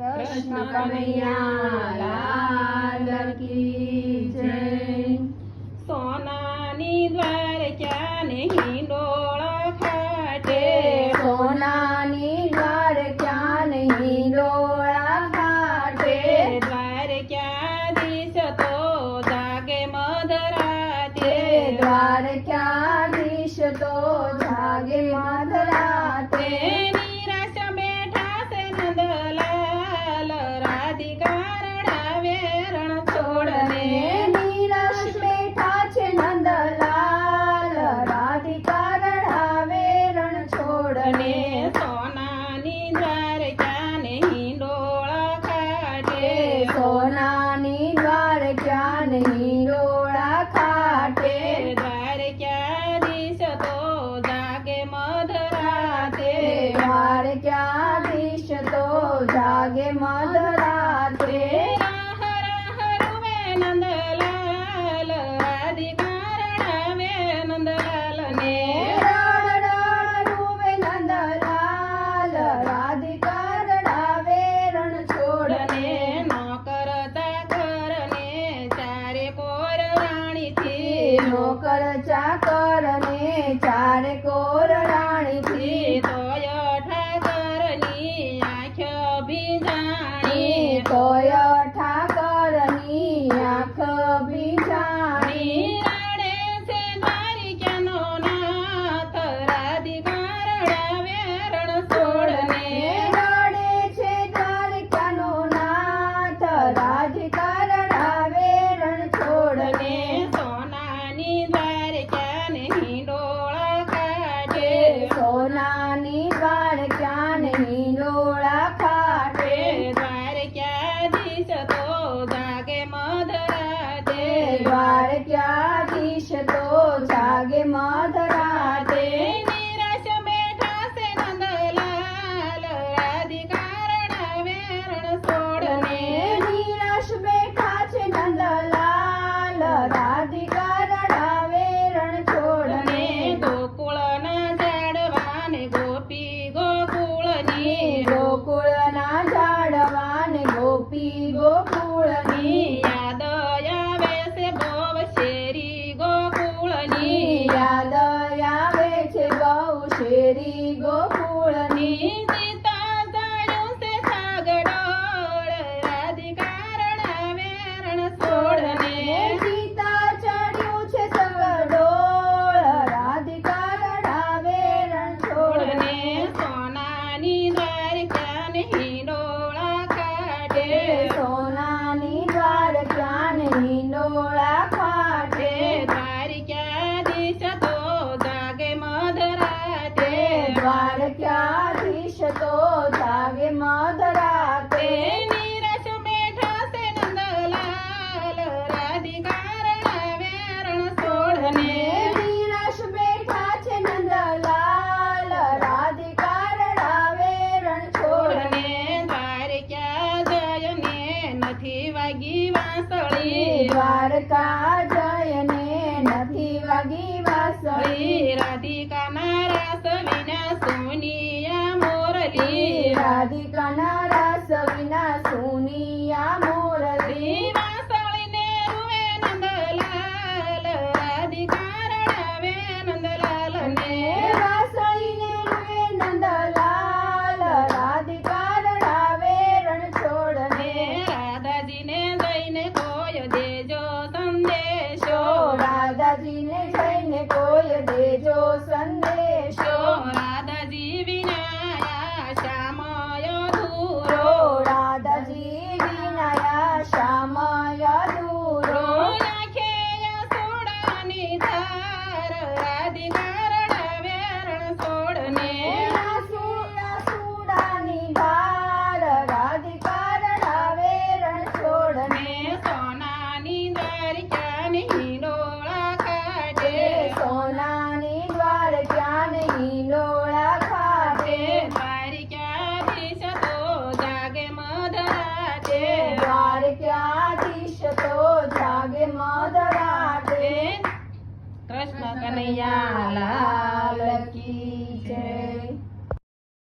કૃષ્ણ કનૈયા લાલ કી જય। સોનાની દ્વારકા ને હિંડોળ ખાટે, સોનાની દ્વારકા ને હિંડોળા ખાટે, દ્વારકાધીશ તો જાગે મધરાતે, દ્વારકાધીશ તો જાગે મધરાતે। નિરાશ બેઠા છે નંદલાલ, રાધિકા રડાવે રણ છોડને, નિરાશ બેઠા છે નંદલાલ, રાધિકા રડાવે રણ છોડને। સોનાની દ્વારકા ને હિંડોળ ખાટે, સોનાની દ્વારકા ને હિંડોળા ખાટે, દ્વારકાધીશ તો જાગે મધરાતે, દ્વારકાધીશ તો જાગે મધરાતે। હર હરુવે નંદલાલ, રાધિકા રડાવે નંદલાલને, રણ રણ રૂવે નંદલાલ, રાધિકા રડાવે રણ છોડને। નોકર ચાકરને ચારે કોર રાણીથી, નોકર ચાકર ને ચારે કોર રાણીથી, તોય ઠાકરની આંખ ભીંજાણી, તોય ઠાકરની આંખ ભીંજાણી। રાડે છે દ્વારિકાનો નાથ, રાધિકા રડાવે રણ છોડને, રડે છે દ્વારકાનો નાથ, રાધિકા રડાવે રણ છોડને। સોનાની દ્વારકા ને હિંડોળ ખાટે, સોનાની દ્વારકા ને હિંડોળા ખાટે, દ્વારકાધીશ તો જાગે મધરાતે, દ્વારકાધીશ તો જાગે મધરાતે। નિરાશ બેઠા છે નંદલાલ, રાધિકા રડાવે રણ છોડને, નિરાશ બેઠા છે નંદલાલ, રાધિકા રડાવે રણ છોડને। ગોકુળના ઝાડવા ને ગોપી ગોકુળની, ગોકુળના ઝાડવા ને ગોપી ગોકુળની, યાદ આવે છે બહુ શેરી ગોકુળની, યાદ આવે છે બહુ શેરી ગોકુળની। સીતા જાણ્યું છે સાગડોળ, રાધિકા રડાવે રણ છોડને, સીતા ચડ્યું છે સગડોળ, રાધિકા રડાવે રણ છોડને। સોનાની દ્વારકા ને હિંડોળા ખાટે, સોનાની દ્વારકા ને હિંડોળા ખાટે, દ્વારકાધીશ તો જાગે મધરાતે, દ્વારકાધીશ તો જાગે મધરાતે। નિરાશ બેઠા છે નંદલાલ, રાધિકા રડાવે રણ છોડને, નિરાશ બેઠા છે નંદલાલ, રાધિકા રડાવે રણ છોડને। દ્વારકા જયને નથી વાગી વાંસળી, દ્વારકા જયને નથી વાગી વાંસળી, રાધિકાના રાસ વિના સોનિયા મોરલી, રાધિકાના રાસ વિના સુનિયા મોરલી, વાંસળીને રૂવે નંદલાલ, રાધિકા રડાવે નંદલાલને, વાંસળીને રૂવે નંદલાલ, રાધિકા રડાવે રણ છોડને। રાધાજીને જઈને કોઈ દેજો સંદેશો, રાધાજીને જઈને કોઈ દેજો સંદેશો, રાધાજી વિના શ્યામય ધૂરો, રાધાજી વિનાયા શ્યામય દૂરો, નાખે યશોદાની ધાર, રાધિકા રડાવે રણ છોડને, સુડાની ધાર, રાધિકા રડાવે રણ છોડને। સોનાની દ્વારકા ને હિંડોળા ખાટે, સોનાની દ્વારકા ને હિંડોળા ખાટે, દ્વારકાધીશ તો જાગે મધરાતે, દ્વારકાધીશ તો જાગે મધરાતે। કૃષ્ણ કનૈયા લાલ લાલ કી જય।